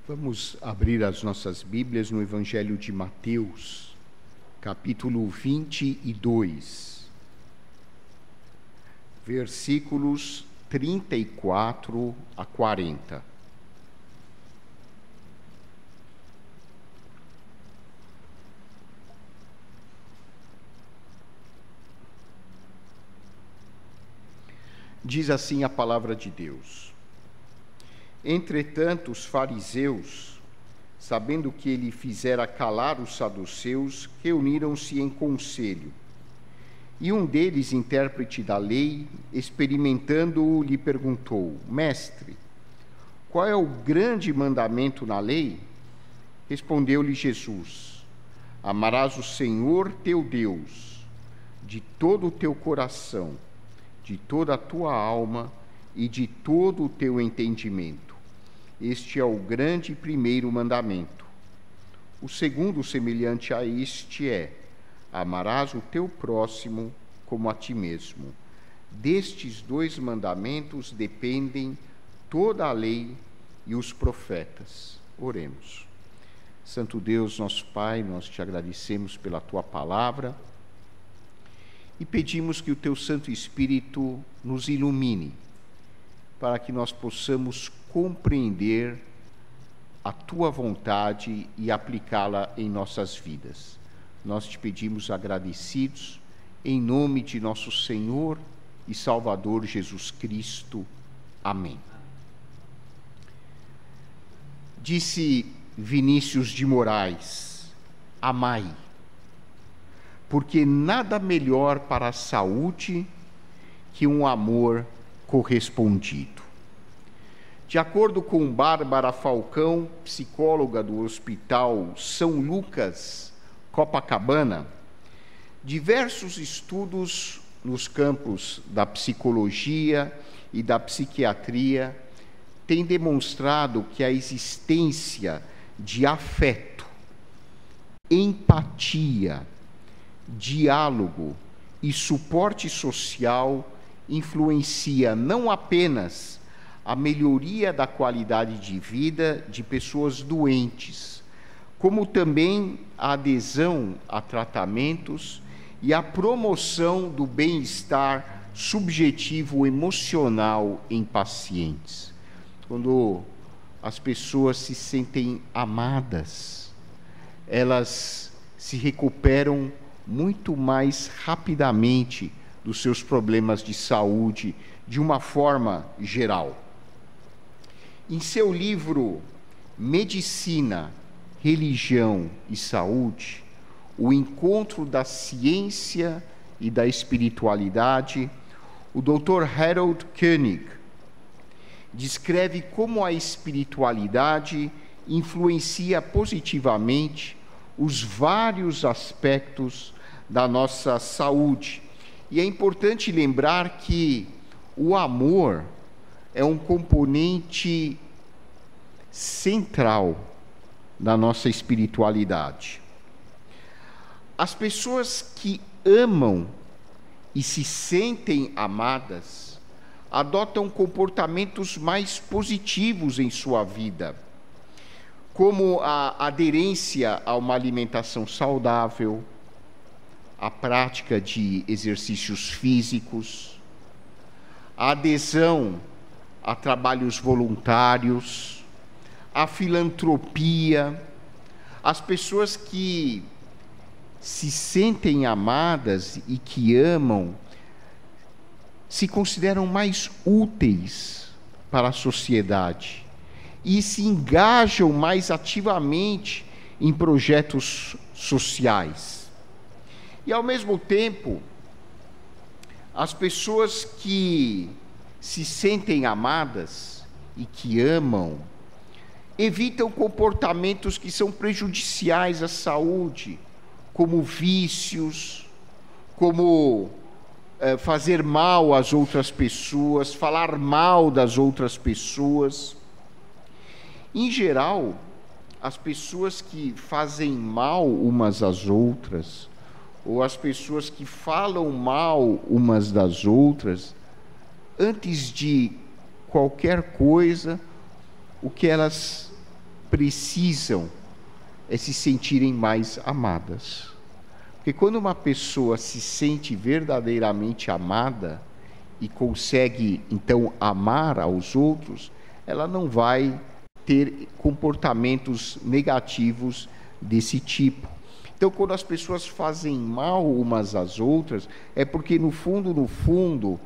Vamos abrir as nossas Bíblias no Evangelho de Mateus, capítulo 22, versículos 34 a 40. Diz assim a palavra de Deus: Entretanto, os fariseus, sabendo que ele fizera calar os saduceus, reuniram-se em conselho. E um deles, intérprete da lei, experimentando-o, lhe perguntou: Mestre, qual é o grande mandamento na lei? Respondeu-lhe Jesus: Amarás o Senhor teu Deus de todo o teu coração, de toda a tua alma e de todo o teu entendimento. Este é o grande e primeiro mandamento. O segundo, semelhante a este, é: amarás o teu próximo como a ti mesmo. Destes dois mandamentos dependem toda a lei e os profetas. Oremos. Santo Deus, nosso Pai, nós te agradecemos pela tua palavra e pedimos que o teu Santo Espírito nos ilumine para que nós possamos compreender a tua vontade e aplicá-la em nossas vidas. Nós te pedimos agradecidos, em nome de nosso Senhor e Salvador Jesus Cristo. Amém. Disse Vinícius de Moraes: amai, porque nada melhor para a saúde que um amor correspondido. De acordo com Bárbara Falcão, psicóloga do Hospital São Lucas, Copacabana, diversos estudos nos campos da psicologia e da psiquiatria têm demonstrado que a existência de afeto, empatia, diálogo e suporte social influencia não apenas a melhoria da qualidade de vida de pessoas doentes, como também a adesão a tratamentos e a promoção do bem-estar subjetivo emocional em pacientes. Quando as pessoas se sentem amadas, elas se recuperam muito mais rapidamente dos seus problemas de saúde, de uma forma geral. Em seu livro Medicina, Religião e Saúde, o encontro da ciência e da espiritualidade, o Dr. Harold Koenig descreve como a espiritualidade influencia positivamente os vários aspectos da nossa saúde. E é importante lembrar que o amor é um componente central da nossa espiritualidade. As pessoas que amam e se sentem amadas adotam comportamentos mais positivos em sua vida, como a aderência a uma alimentação saudável, a prática de exercícios físicos, a adesão a trabalhos voluntários, a filantropia. As pessoas que se sentem amadas e que amam se consideram mais úteis para a sociedade e se engajam mais ativamente em projetos sociais. E, ao mesmo tempo, as pessoas que se sentem amadas e que amam evitam comportamentos que são prejudiciais à saúde, como vícios, como fazer mal às outras pessoas, falar mal das outras pessoas. Em geral, as pessoas que fazem mal umas às outras, ou as pessoas que falam mal umas das outras, antes de qualquer coisa, o que elas precisam se sentirem mais amadas. Porque quando uma pessoa se sente verdadeiramente amada e consegue, então, amar aos outros, ela não vai ter comportamentos negativos desse tipo. Então, quando as pessoas fazem mal umas às outras, é porque, no fundo,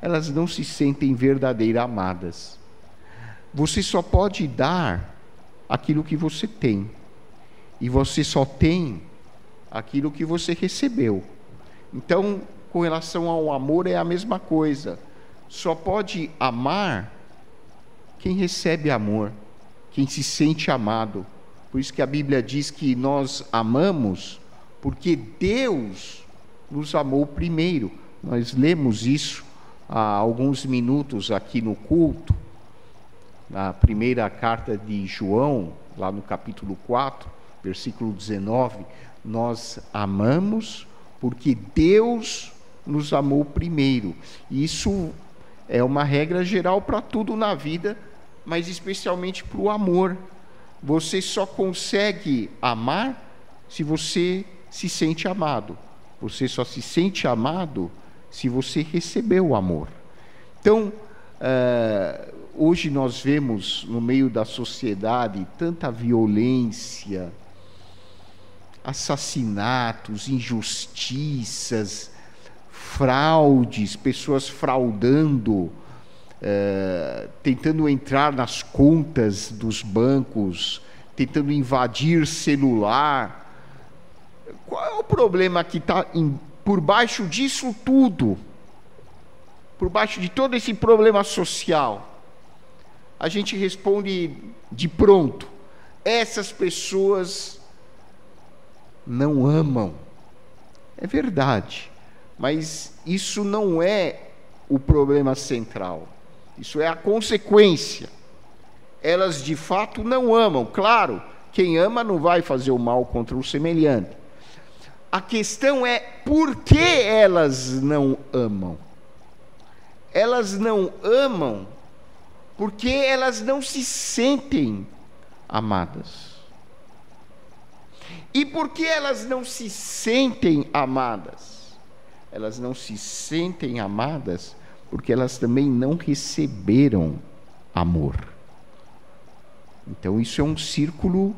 elas não se sentem verdadeiramente amadas. Você só pode dar aquilo que você tem. E você só tem aquilo que você recebeu. Então, com relação ao amor, é a mesma coisa. Só pode amar quem recebe amor, quem se sente amado. Por isso que a Bíblia diz que nós amamos porque Deus nos amou primeiro. Nós lemos isso há alguns minutos aqui no culto, na primeira carta de João, lá no capítulo 4, versículo 19, nós amamos porque Deus nos amou primeiro. Isso é uma regra geral para tudo na vida, mas especialmente para o amor. Você só consegue amar se você se sente amado. Você só se sente amado se você recebeu o amor. Então, hoje nós vemos no meio da sociedade tanta violência, assassinatos, injustiças, fraudes, pessoas fraudando, tentando entrar nas contas dos bancos, tentando invadir celular. Qual é o problema que está por baixo disso tudo? Por baixo de todo esse problema social? A gente responde de pronto: essas pessoas não amam. É verdade, mas isso não é o problema central. Isso é a consequência. Elas de fato não amam. Claro, quem ama não vai fazer o mal contra o semelhante. A questão é por que elas não amam. Elas não amam porque elas não se sentem amadas. E por que elas não se sentem amadas? Elas não se sentem amadas porque elas também não receberam amor. Então isso é um círculo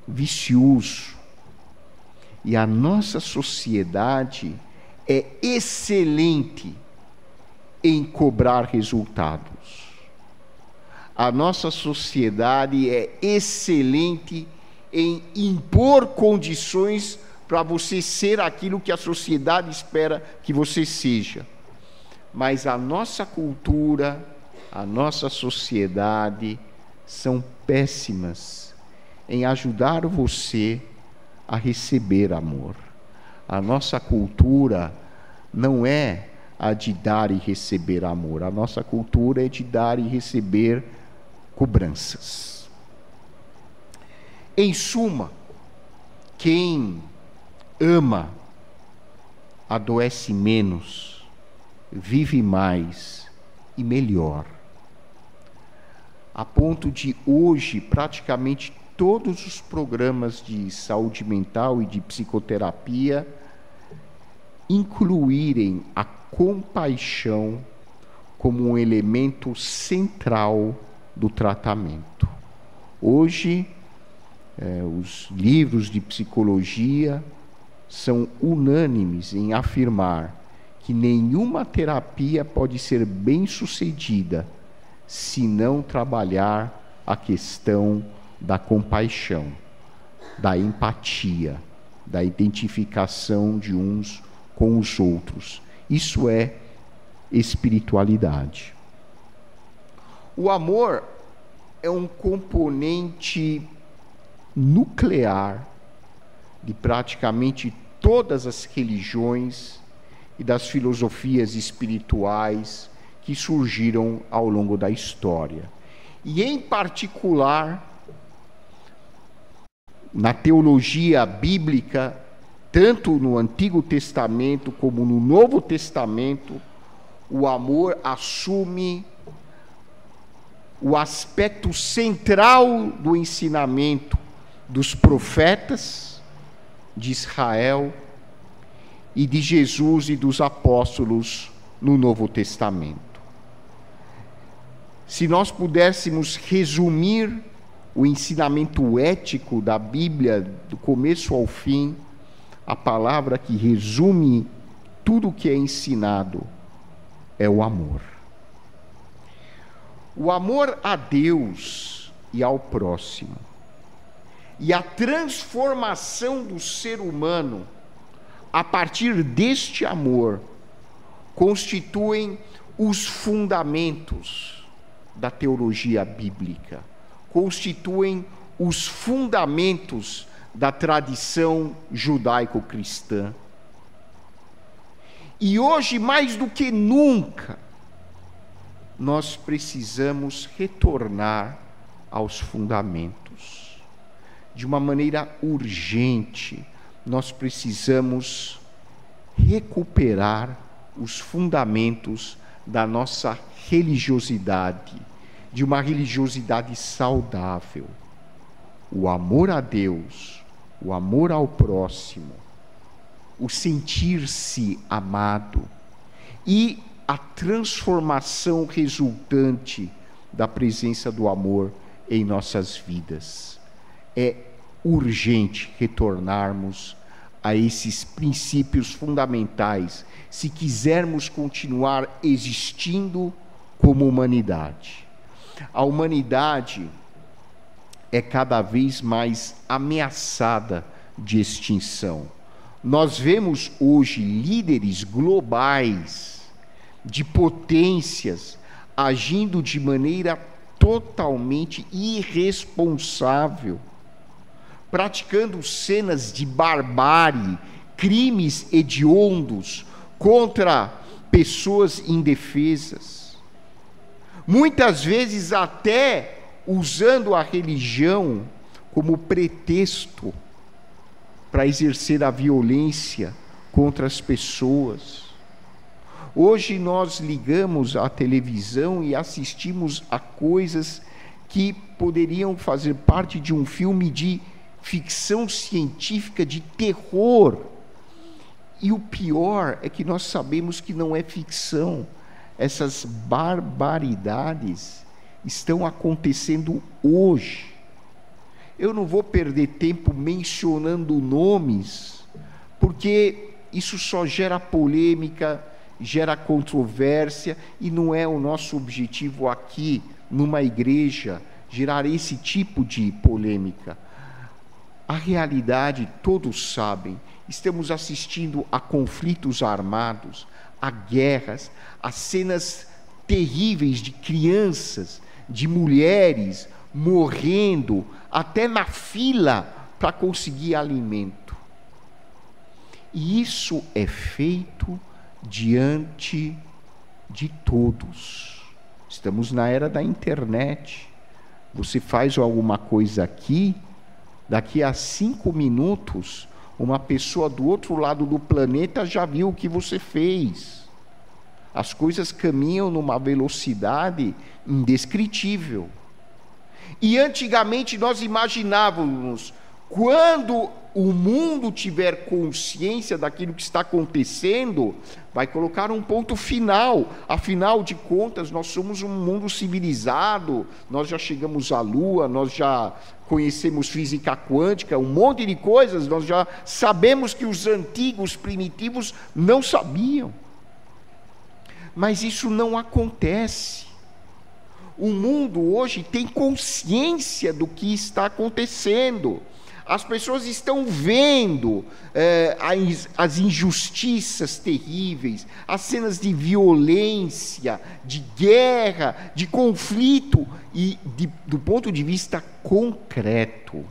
vicioso. E a nossa sociedade é excelente em cobrar resultados. A nossa sociedade é excelente em impor condições para você ser aquilo que a sociedade espera que você seja. Mas a nossa cultura, a nossa sociedade são péssimas em ajudar você a receber amor. A nossa cultura não é a de dar e receber amor. A nossa cultura é de dar e receber cobranças. Em suma, quem ama adoece menos, vive mais e melhor. A ponto de hoje, praticamente todos os programas de saúde mental e de psicoterapia incluírem a compaixão como um elemento central do tratamento. Hoje, os livros de psicologia são unânimes em afirmar que nenhuma terapia pode ser bem-sucedida se não trabalhar a questão da compaixão, da empatia, da identificação de uns com os outros. Isso é espiritualidade. O amor é um componente nuclear de praticamente todas as religiões e das filosofias espirituais que surgiram ao longo da história. E, em particular, na teologia bíblica, tanto no Antigo Testamento como no Novo Testamento, o amor assume o aspecto central do ensinamento dos profetas de Israel e de Jesus e dos apóstolos no Novo Testamento. Se nós pudéssemos resumir o ensinamento ético da Bíblia, do começo ao fim, a palavra que resume tudo o que é ensinado é o amor. O amor a Deus e ao próximo. E a transformação do ser humano a partir deste amor constituem os fundamentos da teologia bíblica, constituem os fundamentos da tradição judaico-cristã. E hoje, mais do que nunca, nós precisamos retornar aos fundamentos. De uma maneira urgente, nós precisamos recuperar os fundamentos da nossa religiosidade, de uma religiosidade saudável. O amor a Deus, o amor ao próximo, o sentir-se amado e a transformação resultante da presença do amor em nossas vidas. É urgente retornarmos a esses princípios fundamentais se quisermos continuar existindo como humanidade. A humanidade é cada vez mais ameaçada de extinção. Nós vemos hoje líderes globais de potências agindo de maneira totalmente irresponsável, praticando cenas de barbárie, crimes hediondos contra pessoas indefesas. Muitas vezes até usando a religião como pretexto para exercer a violência contra as pessoas. Hoje nós ligamos a televisão e assistimos a coisas que poderiam fazer parte de um filme de ficção científica, de terror. E o pior é que nós sabemos que não é ficção. Essas barbaridades estão acontecendo hoje. Eu não vou perder tempo mencionando nomes, porque isso só gera polêmica, gera controvérsia, e não é o nosso objetivo aqui, numa igreja, gerar esse tipo de polêmica. A realidade, todos sabem, estamos assistindo a conflitos armados, a guerras, a cenas terríveis de crianças, de mulheres morrendo, até na fila para conseguir alimento. E isso é feito diante de todos. Estamos na era da internet. Você faz alguma coisa aqui, daqui a 5 minutos, uma pessoa do outro lado do planeta já viu o que você fez. As coisas caminham numa velocidade indescritível. E antigamente nós imaginávamos, quando o mundo tiver consciência daquilo que está acontecendo, vai colocar um ponto final. Afinal de contas, nós somos um mundo civilizado, nós já chegamos à Lua, nós já conhecemos física quântica, um monte de coisas, nós já sabemos que os antigos primitivos não sabiam. Mas isso não acontece. O mundo hoje tem consciência do que está acontecendo. As pessoas estão vendo as injustiças terríveis, as cenas de violência, de guerra, de conflito, e do ponto de vista concreto,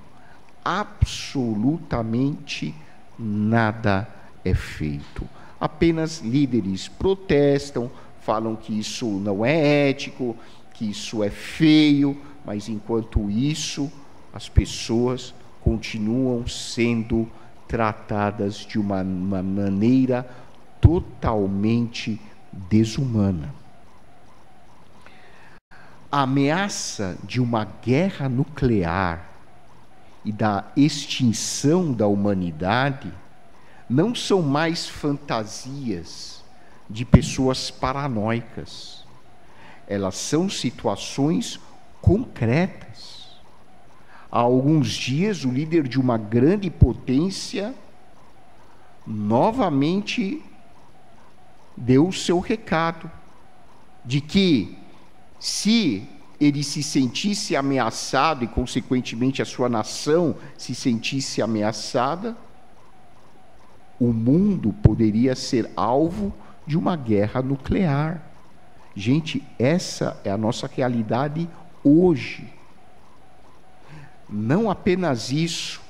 absolutamente nada é feito. Apenas líderes protestam, falam que isso não é ético, que isso é feio, mas enquanto isso, as pessoas continuam sendo tratadas de uma maneira totalmente desumana. A ameaça de uma guerra nuclear e da extinção da humanidade não são mais fantasias de pessoas paranoicas. Elas são situações concretas. Há alguns dias, o líder de uma grande potência novamente deu o seu recado de que, se ele se sentisse ameaçado e, consequentemente, a sua nação se sentisse ameaçada, o mundo poderia ser alvo de uma guerra nuclear. Gente, essa é a nossa realidade hoje. Não apenas isso,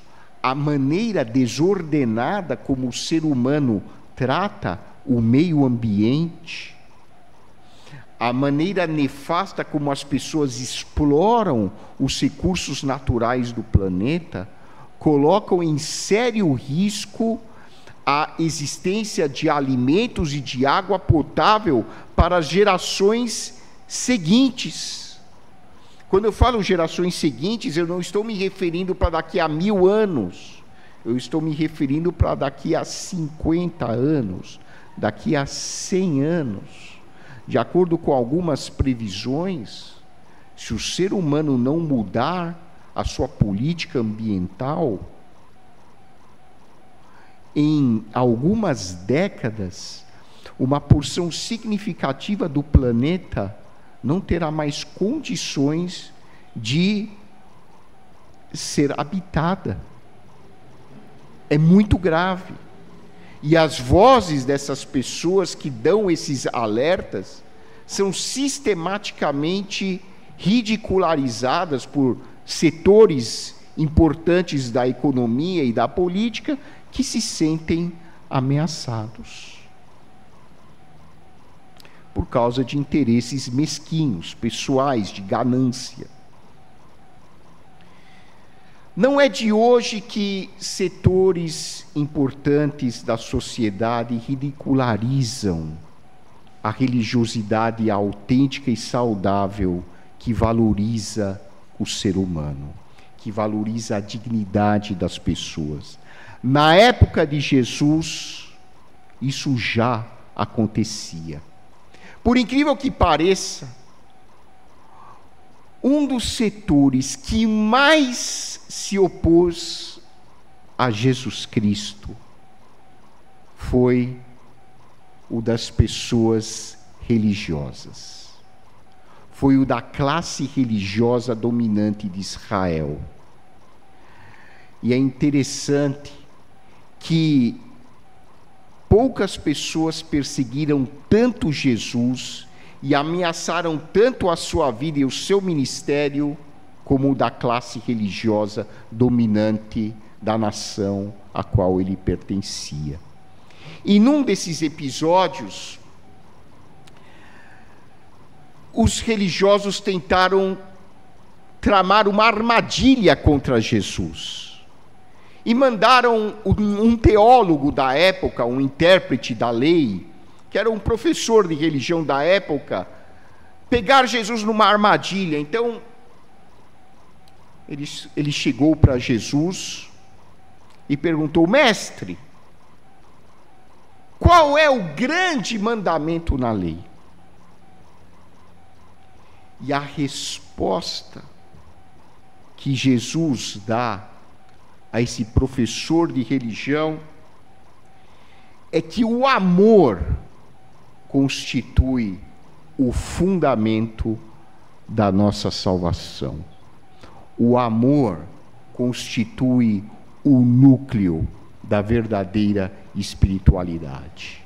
a maneira desordenada como o ser humano trata o meio ambiente, a maneira nefasta como as pessoas exploram os recursos naturais do planeta, colocam em sério risco a existência de alimentos e de água potável para as gerações seguintes. Quando eu falo gerações seguintes, eu não estou me referindo para daqui a 1000 anos, eu estou me referindo para daqui a 50 anos, daqui a 100 anos. De acordo com algumas previsões, se o ser humano não mudar a sua política ambiental, em algumas décadas, uma porção significativa do planeta não terá mais condições de ser habitada. É muito grave. E as vozes dessas pessoas que dão esses alertas são sistematicamente ridicularizadas por setores importantes da economia e da política que se sentem ameaçados por causa de interesses mesquinhos, pessoais, de ganância. Não é de hoje que setores importantes da sociedade ridicularizam a religiosidade autêntica e saudável que valoriza o ser humano, que valoriza a dignidade das pessoas. Na época de Jesus, isso já acontecia. Por incrível que pareça, um dos setores que mais se opôs a Jesus Cristo foi o das pessoas religiosas. Foi o da classe religiosa dominante de Israel. E é interessante que poucas pessoas perseguiram tanto Jesus e ameaçaram tanto a sua vida e o seu ministério como o da classe religiosa dominante da nação a qual ele pertencia. E num desses episódios, os religiosos tentaram tramar uma armadilha contra Jesus. E mandaram um teólogo da época, um intérprete da lei, que era um professor de religião da época, pegar Jesus numa armadilha. Então, ele chegou para Jesus e perguntou: mestre, qual é o grande mandamento na lei? E a resposta que Jesus dá a esse professor de religião é que o amor constitui o fundamento da nossa salvação. O amor constitui o núcleo da verdadeira espiritualidade.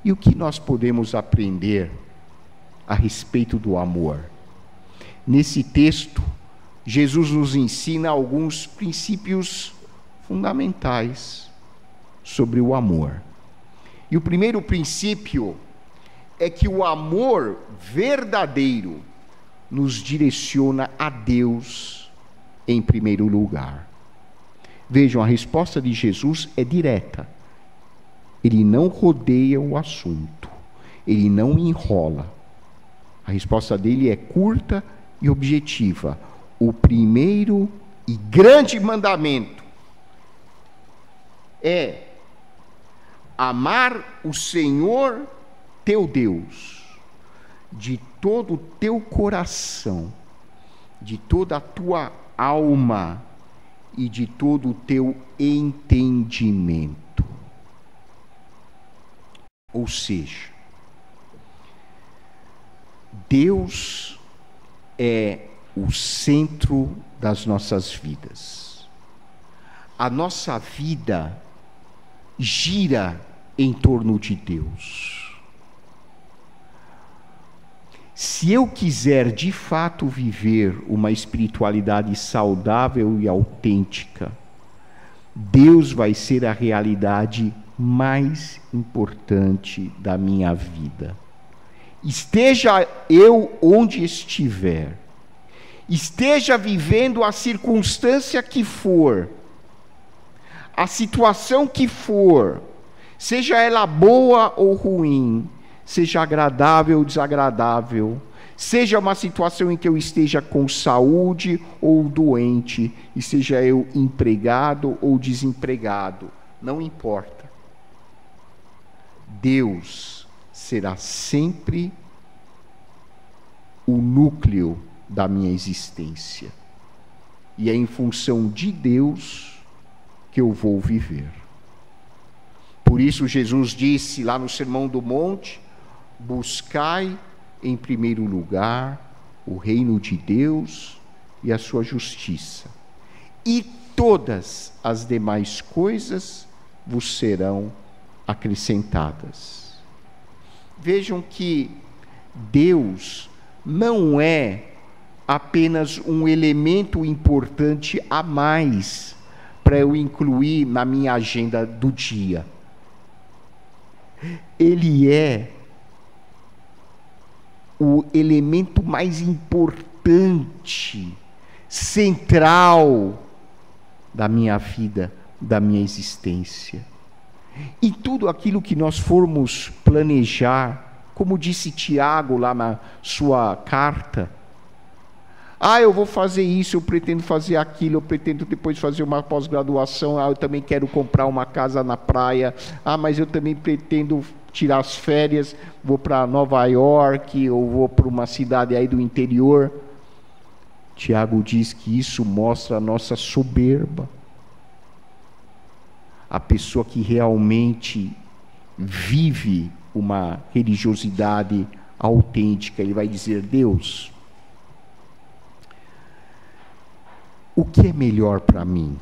E o que nós podemos aprender a respeito do amor? Nesse texto, Jesus nos ensina alguns princípios fundamentais sobre o amor. E o primeiro princípio é que o amor verdadeiro nos direciona a Deus em primeiro lugar. Vejam, a resposta de Jesus é direta. Ele não rodeia o assunto, ele não enrola. A resposta dele é curta e objetiva. O primeiro e grande mandamento é amar o Senhor teu Deus de todo o teu coração, de toda a tua alma e de todo o teu entendimento. Ou seja, Deus é o centro das nossas vidas. A nossa vida gira em torno de Deus. Se eu quiser de fato viver uma espiritualidade saudável e autêntica, Deus vai ser a realidade mais importante da minha vida. Esteja eu onde estiver, esteja vivendo a circunstância que for, a situação que for, seja ela boa ou ruim, seja agradável ou desagradável, seja uma situação em que eu esteja com saúde ou doente, e seja eu empregado ou desempregado, não importa. Deus será sempre o núcleo da minha existência. E é em função de Deus que eu vou viver. Por isso Jesus disse lá no Sermão do Monte: buscai em primeiro lugar o reino de Deus e a sua justiça, e todas as demais coisas vos serão acrescentadas. Vejam que Deus não é apenas um elemento importante a mais para eu incluir na minha agenda do dia. Ele é o elemento mais importante, central da minha vida, da minha existência. E tudo aquilo que nós formos planejar, como disse Tiago lá na sua carta, eu vou fazer isso, eu pretendo fazer aquilo, eu pretendo depois fazer uma pós-graduação, eu também quero comprar uma casa na praia, mas eu também pretendo tirar as férias, vou para Nova York, ou vou para uma cidade aí do interior. Tiago diz que isso mostra a nossa soberba. A pessoa que realmente vive uma religiosidade autêntica, ele vai dizer: Deus, o que é melhor para mim?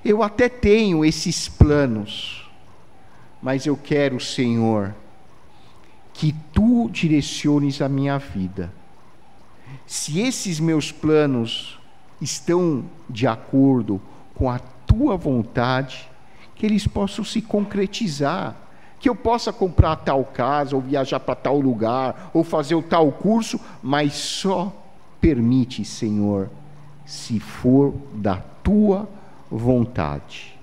Eu até tenho esses planos, mas eu quero, Senhor, que Tu direciones a minha vida. Se esses meus planos estão de acordo com a Tua vontade, que eles possam se concretizar, que eu possa comprar tal casa, ou viajar para tal lugar, ou fazer o tal curso, mas só permite, Senhor, se for da Tua vontade.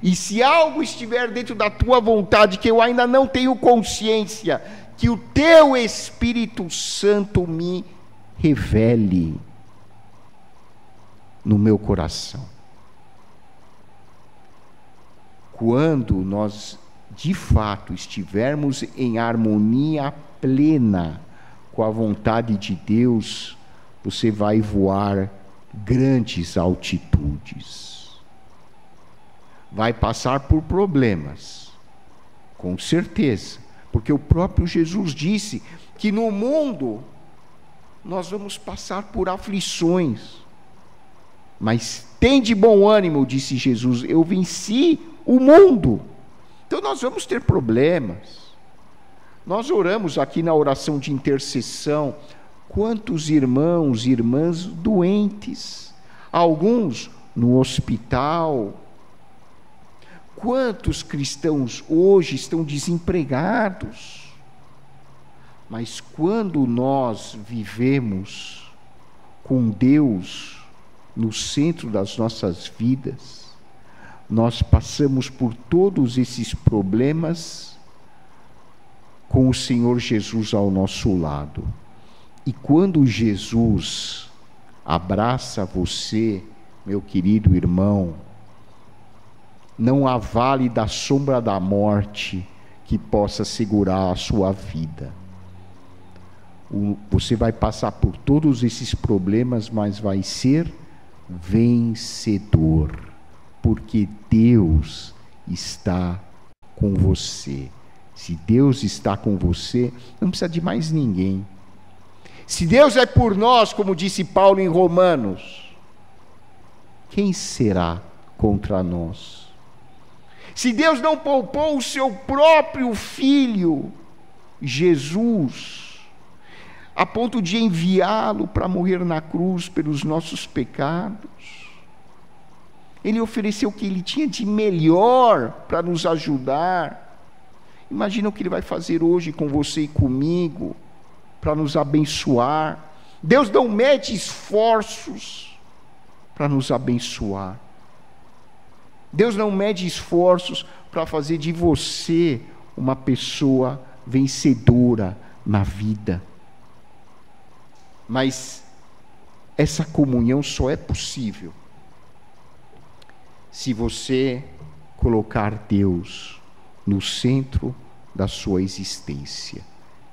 E se algo estiver dentro da Tua vontade, que eu ainda não tenho consciência, que o Teu Espírito Santo me revele no meu coração. Quando nós, de fato, estivermos em harmonia plena com a vontade de Deus, você vai voar grandes altitudes. Vai passar por problemas, com certeza, porque o próprio Jesus disse que no mundo nós vamos passar por aflições, mas tem de bom ânimo, disse Jesus, eu venci o mundo. Então nós vamos ter problemas. Nós oramos aqui na oração de intercessão, quantos irmãos e irmãs doentes, alguns no hospital. Quantos cristãos hoje estão desempregados? Mas quando nós vivemos com Deus no centro das nossas vidas, nós passamos por todos esses problemas com o Senhor Jesus ao nosso lado. E quando Jesus abraça você, meu querido irmão, não há vale da sombra da morte que possa segurar a sua vida. Você vai passar por todos esses problemas, mas vai ser vencedor, porque Deus está com você. Se Deus está com você, não precisa de mais ninguém. Se Deus é por nós, como disse Paulo em Romanos, quem será contra nós? Se Deus não poupou o seu próprio Filho, Jesus, a ponto de enviá-lo para morrer na cruz pelos nossos pecados, Ele ofereceu o que Ele tinha de melhor para nos ajudar. Imagina o que Ele vai fazer hoje com você e comigo, para nos abençoar. Deus não mede esforços para nos abençoar. Deus não mede esforços para fazer de você uma pessoa vencedora na vida. Mas essa comunhão só é possível se você colocar Deus no centro da sua existência.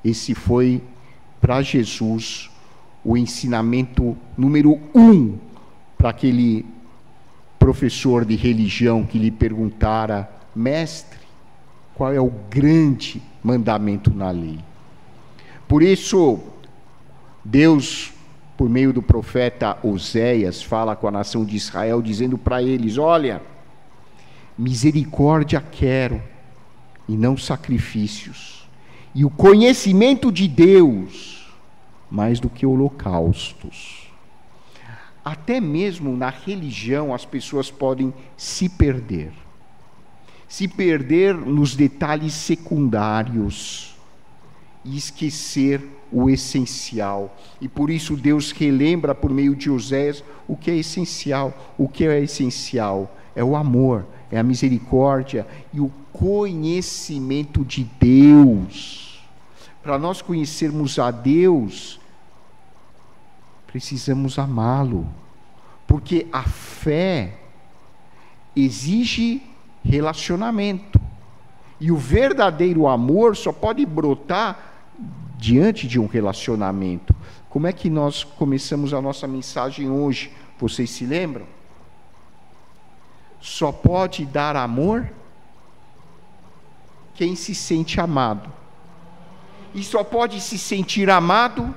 Esse foi, para Jesus, o ensinamento número 1 para aquele professor de religião que lhe perguntara: mestre, qual é o grande mandamento na lei? Por isso, Deus, por meio do profeta Oséias, fala com a nação de Israel, dizendo para eles: olha, misericórdia quero, e não sacrifícios, e o conhecimento de Deus, mais do que holocaustos. Até mesmo na religião as pessoas podem se perder nos detalhes secundários e esquecer o essencial. E por isso Deus relembra por meio de Oséias o que é essencial. O que é essencial? É o amor, é a misericórdia e o conhecimento de Deus. Para nós conhecermos a Deus, precisamos amá-lo, porque a fé exige relacionamento, e o verdadeiro amor só pode brotar diante de um relacionamento. Como é que nós começamos a nossa mensagem hoje? Vocês se lembram? Só pode dar amor quem se sente amado, e só pode se sentir amado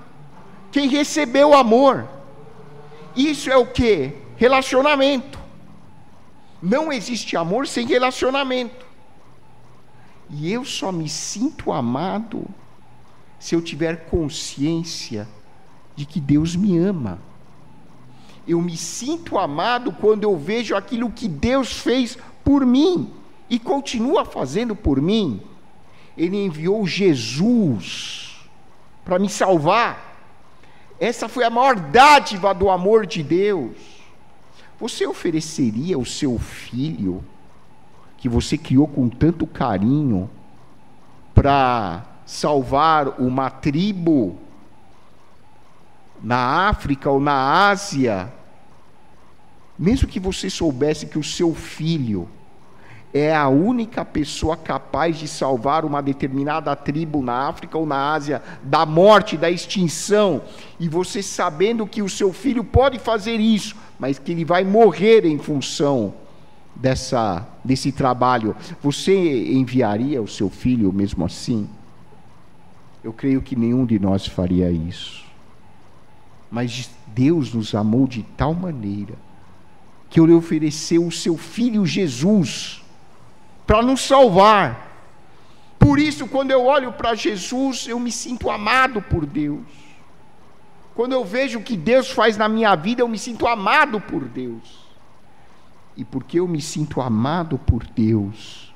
quem recebeu amor. Isso é o quê? Relacionamento. Não existe amor sem relacionamento. E eu só me sinto amado se eu tiver consciência de que Deus me ama. Eu me sinto amado quando eu vejo aquilo que Deus fez por mim e continua fazendo por mim. Ele enviou Jesus para me salvar. Essa foi a maior dádiva do amor de Deus. Você ofereceria o seu filho, que você criou com tanto carinho, para salvar uma tribo na África ou na Ásia, mesmo que você soubesse que o seu filho é a única pessoa capaz de salvar uma determinada tribo na África ou na Ásia da morte, da extinção, e você sabendo que o seu filho pode fazer isso, mas que ele vai morrer em função desse trabalho, você enviaria o seu filho mesmo assim? Eu creio que nenhum de nós faria isso. Mas Deus nos amou de tal maneira que Ele ofereceu o seu Filho Jesus para nos salvar. Por isso, quando eu olho para Jesus, eu me sinto amado por Deus. Quando eu vejo o que Deus faz na minha vida, eu me sinto amado por Deus. E porque eu me sinto amado por Deus,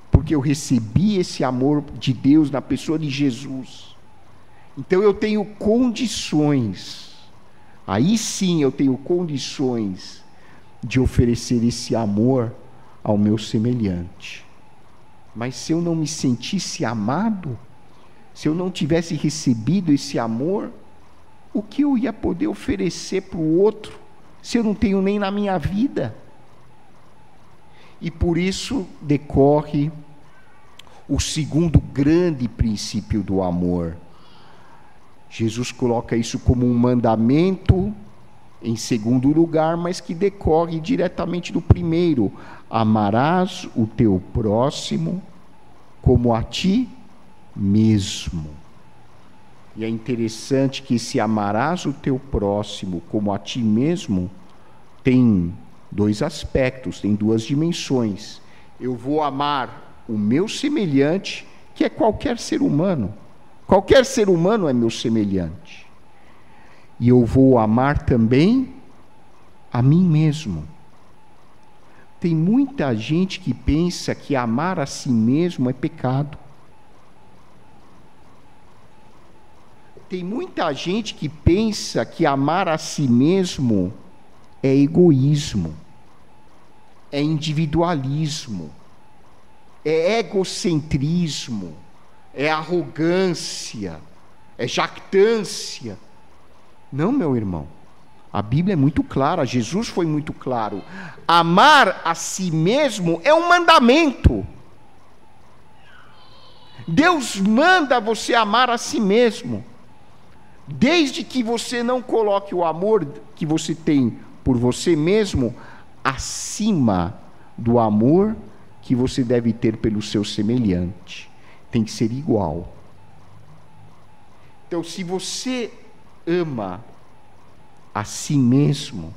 porque eu recebi esse amor de Deus na pessoa de Jesus, então eu tenho condições, aí sim eu tenho condições de oferecer esse amor ao meu semelhante. Mas se eu não me sentisse amado, se eu não tivesse recebido esse amor, o que eu ia poder oferecer para o outro, se eu não tenho nem na minha vida? E por isso decorre o segundo grande princípio do amor. Jesus coloca isso como um mandamento em segundo lugar, mas que decorre diretamente do primeiro: amarás o teu próximo como a ti mesmo. E é interessante que esse amarás o teu próximo como a ti mesmo tem dois aspectos, tem duas dimensões. Eu vou amar o meu semelhante, que é qualquer ser humano. Qualquer ser humano é meu semelhante. E eu vou amar também a mim mesmo. Tem muita gente que pensa que amar a si mesmo é pecado. Tem muita gente que pensa que amar a si mesmo é egoísmo, é individualismo, é egocentrismo, é arrogância, é jactância. Não, meu irmão, a Bíblia é muito clara, Jesus foi muito claro. Amar a si mesmo é um mandamento. Deus manda você amar a si mesmo, desde que você não coloque o amor que você tem por você mesmo acima do amor que você deve ter pelo seu semelhante. Tem que ser igual. Então, se você ama a si mesmo,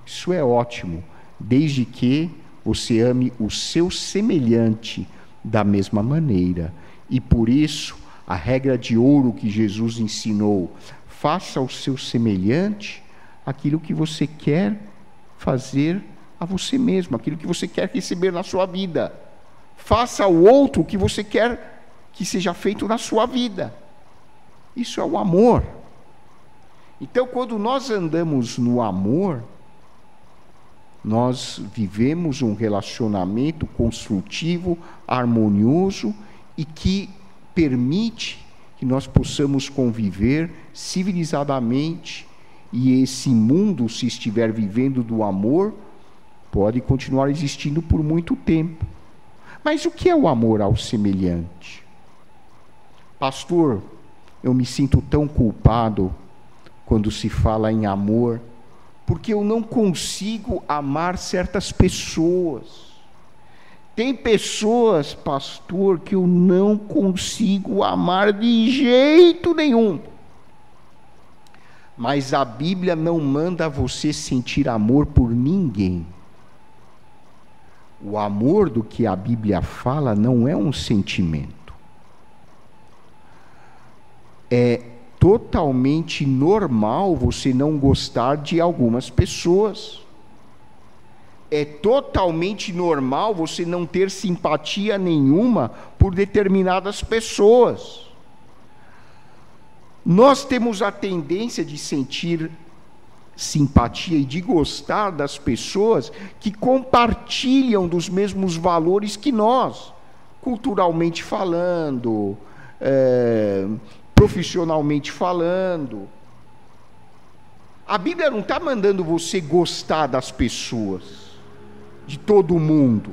isso é ótimo, desde que você ame o seu semelhante da mesma maneira. E por isso, a regra de ouro que Jesus ensinou: faça ao seu semelhante aquilo que você quer fazer a você mesmo, aquilo que você quer receber na sua vida. Faça ao outro o que você quer que seja feito na sua vida. Isso é o amor. Então, quando nós andamos no amor, nós vivemos um relacionamento construtivo, harmonioso e que permite que nós possamos conviver civilizadamente. E esse mundo, se estiver vivendo do amor, pode continuar existindo por muito tempo. Mas o que é o amor ao semelhante? Pastor, eu me sinto tão culpado quando se fala em amor, porque eu não consigo amar certas pessoas. Tem pessoas, pastor, que eu não consigo amar de jeito nenhum. Mas a Bíblia não manda você sentir amor por ninguém. O amor do que a Bíblia fala não é um sentimento. É totalmente normal você não gostar de algumas pessoas. É totalmente normal você não ter simpatia nenhuma por determinadas pessoas. Nós temos a tendência de sentir simpatia e de gostar das pessoas que compartilham dos mesmos valores que nós, culturalmente falando, profissionalmente falando. A Bíblia não está mandando você gostar das pessoas, de todo mundo.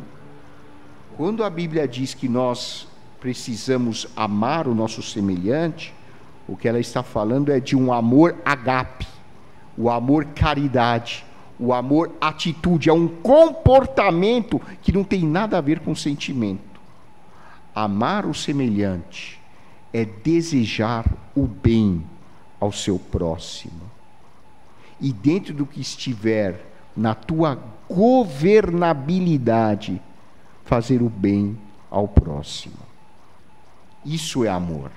Quando a Bíblia diz que nós precisamos amar o nosso semelhante, o que ela está falando é de um amor ágape, o amor caridade, o amor atitude, é um comportamento que não tem nada a ver com sentimento. Amar o semelhante é desejar o bem ao seu próximo. E dentro do que estiver na tua governabilidade, fazer o bem ao próximo. Isso é amor.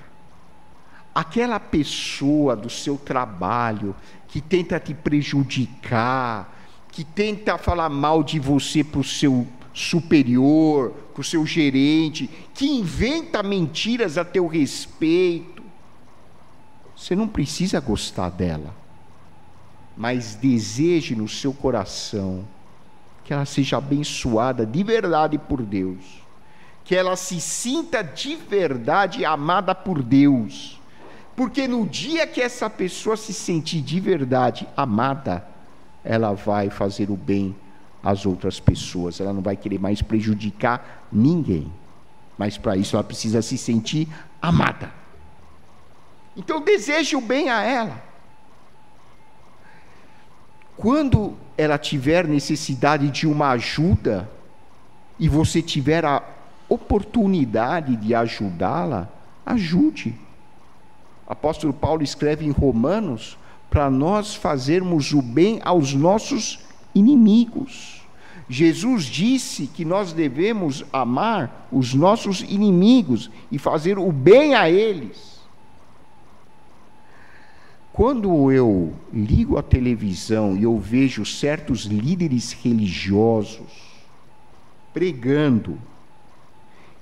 Aquela pessoa do seu trabalho que tenta te prejudicar, que tenta falar mal de você para o seu superior, para o seu gerente, que inventa mentiras a teu respeito, você não precisa gostar dela, mas deseje no seu coração que ela seja abençoada de verdade por Deus, que ela se sinta de verdade amada por Deus. Porque no dia que essa pessoa se sentir de verdade amada, ela vai fazer o bem às outras pessoas. Ela não vai querer mais prejudicar ninguém. Mas para isso ela precisa se sentir amada. Então deseje o bem a ela. Quando ela tiver necessidade de uma ajuda, e você tiver a oportunidade de ajudá-la, ajude. O apóstolo Paulo escreve em Romanos para nós fazermos o bem aos nossos inimigos. Jesus disse que nós devemos amar os nossos inimigos e fazer o bem a eles. Quando eu ligo a televisão e eu vejo certos líderes religiosos pregando,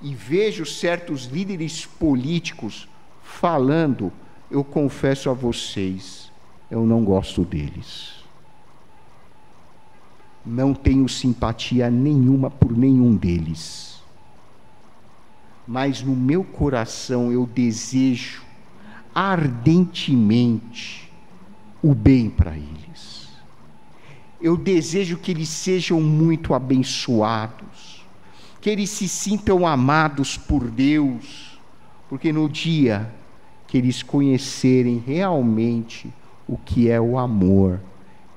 e vejo certos líderes políticos falando, eu confesso a vocês, eu não gosto deles. Não tenho simpatia nenhuma por nenhum deles. Mas no meu coração eu desejo ardentemente o bem para eles. Eu desejo que eles sejam muito abençoados, que eles se sintam amados por Deus, porque no dia que eles conhecerem realmente o que é o amor,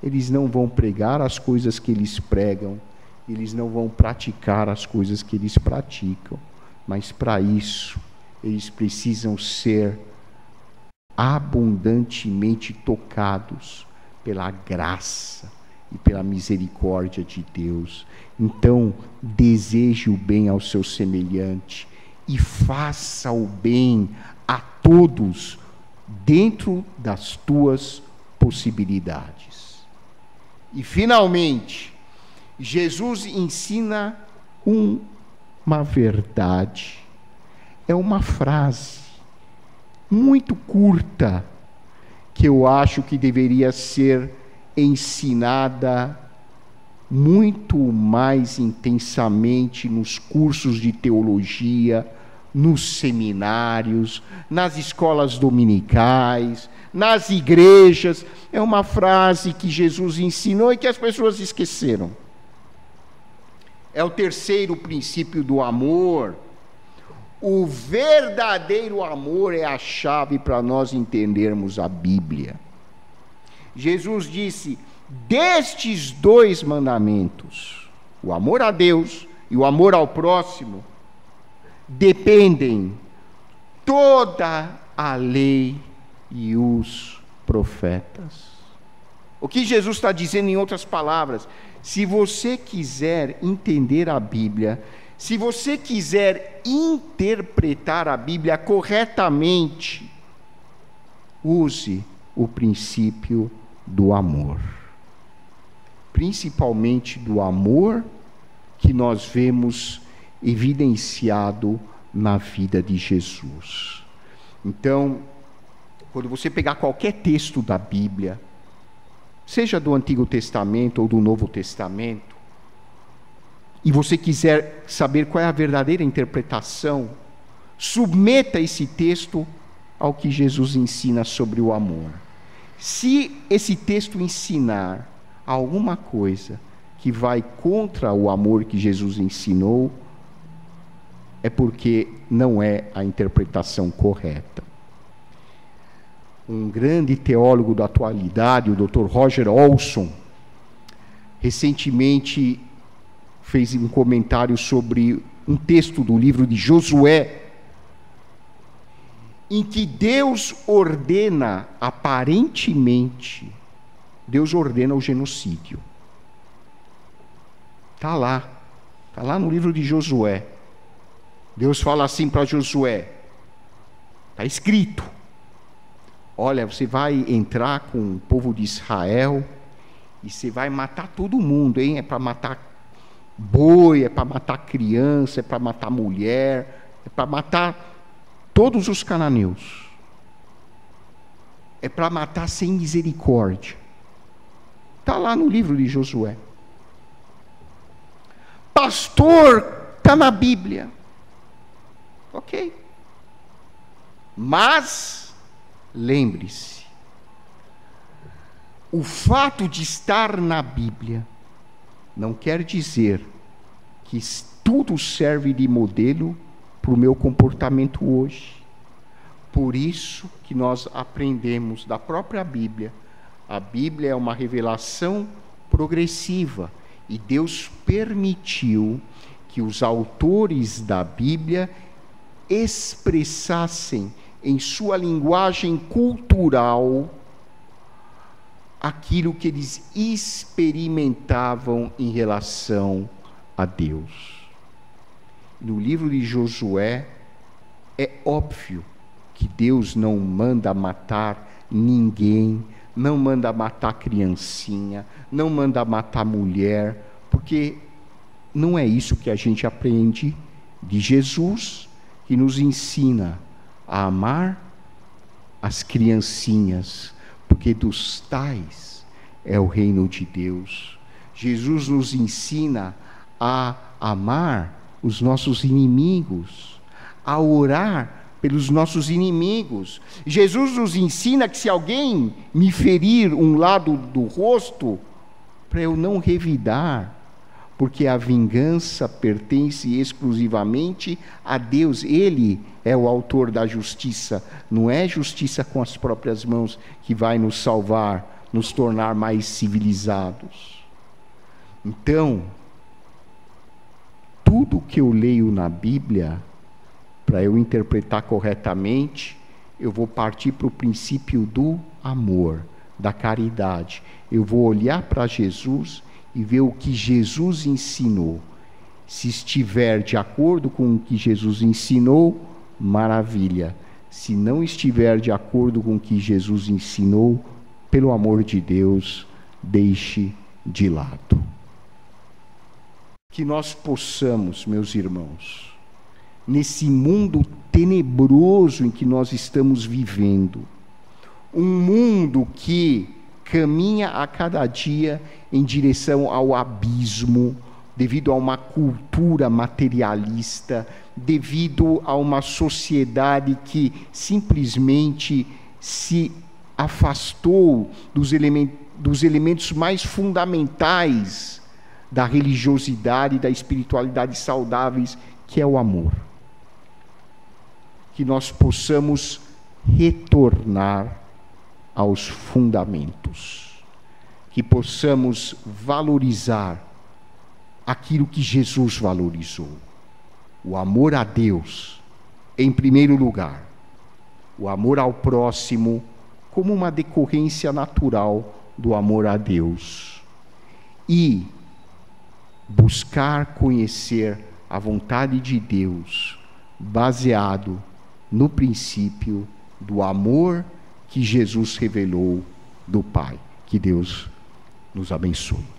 eles não vão pregar as coisas que eles pregam, eles não vão praticar as coisas que eles praticam, mas para isso eles precisam ser abundantemente tocados pela graça e pela misericórdia de Deus. Então, deseje o bem ao seu semelhante e faça o bem a todos dentro das tuas possibilidades. E finalmente, Jesus ensina uma verdade. É uma frase muito curta que eu acho que deveria ser ensinada muito mais intensamente nos cursos de teologia, nos seminários, nas escolas dominicais, nas igrejas. É uma frase que Jesus ensinou e que as pessoas esqueceram. É o terceiro princípio do amor. O verdadeiro amor é a chave para nós entendermos a Bíblia. Jesus disse: destes dois mandamentos, o amor a Deus e o amor ao próximo, dependem toda a lei e os profetas. O que Jesus está dizendo, em outras palavras, se você quiser entender a Bíblia, se você quiser interpretar a Bíblia corretamente, use o princípio do amor. Principalmente do amor que nós vemos evidenciado na vida de Jesus. Então, quando você pegar qualquer texto da Bíblia, seja do Antigo Testamento ou do Novo Testamento, e você quiser saber qual é a verdadeira interpretação, submeta esse texto ao que Jesus ensina sobre o amor. Se esse texto ensinar alguma coisa que vai contra o amor que Jesus ensinou, é porque não é a interpretação correta. Um grande teólogo da atualidade, o Dr. Roger Olson, recentemente fez um comentário sobre um texto do livro de Josué, em que Deus ordena, aparentemente, Deus ordena o genocídio. Está lá no livro de Josué. Deus fala assim para Josué, está escrito: olha, você vai entrar com o povo de Israel e você vai matar todo mundo, hein? É para matar boi, é para matar criança, é para matar mulher, é para matar todos os cananeus. É para matar sem misericórdia. Está lá no livro de Josué. Pastor, está na Bíblia. Ok. Mas, lembre-se, o fato de estar na Bíblia não quer dizer que tudo serve de modelo para o meu comportamento hoje. Por isso que nós aprendemos da própria Bíblia. A Bíblia é uma revelação progressiva e Deus permitiu que os autores da Bíblia expressassem em sua linguagem cultural aquilo que eles experimentavam em relação a Deus. No livro de Josué, é óbvio que Deus não manda matar ninguém, não manda matar criancinha, não manda matar mulher, porque não é isso que a gente aprende de Jesus, que nos ensina a amar as criancinhas, porque dos tais é o reino de Deus. Jesus nos ensina a amar os nossos inimigos, a orar pelos nossos inimigos. Jesus nos ensina que se alguém me ferir um lado do rosto, para eu não revidar, porque a vingança pertence exclusivamente a Deus. Ele é o autor da justiça. Não é justiça com as próprias mãos que vai nos salvar, nos tornar mais civilizados. Então, tudo que eu leio na Bíblia, para eu interpretar corretamente, eu vou partir para o princípio do amor, da caridade. Eu vou olhar para Jesus e ver o que Jesus ensinou. Se estiver de acordo com o que Jesus ensinou, maravilha. Se não estiver de acordo com o que Jesus ensinou, pelo amor de Deus, deixe de lado. Que nós possamos, meus irmãos, nesse mundo tenebroso em que nós estamos vivendo, um mundo que caminha a cada dia em direção ao abismo, devido a uma cultura materialista, devido a uma sociedade que simplesmente se afastou dos elementos mais fundamentais da religiosidade e da espiritualidade saudáveis, que é o amor. Que nós possamos retornar aos fundamentos, que possamos valorizar aquilo que Jesus valorizou, o amor a Deus em primeiro lugar, o amor ao próximo como uma decorrência natural do amor a Deus, e buscar conhecer a vontade de Deus baseado no princípio do amor que Jesus revelou do Pai. Que Deus nos abençoe.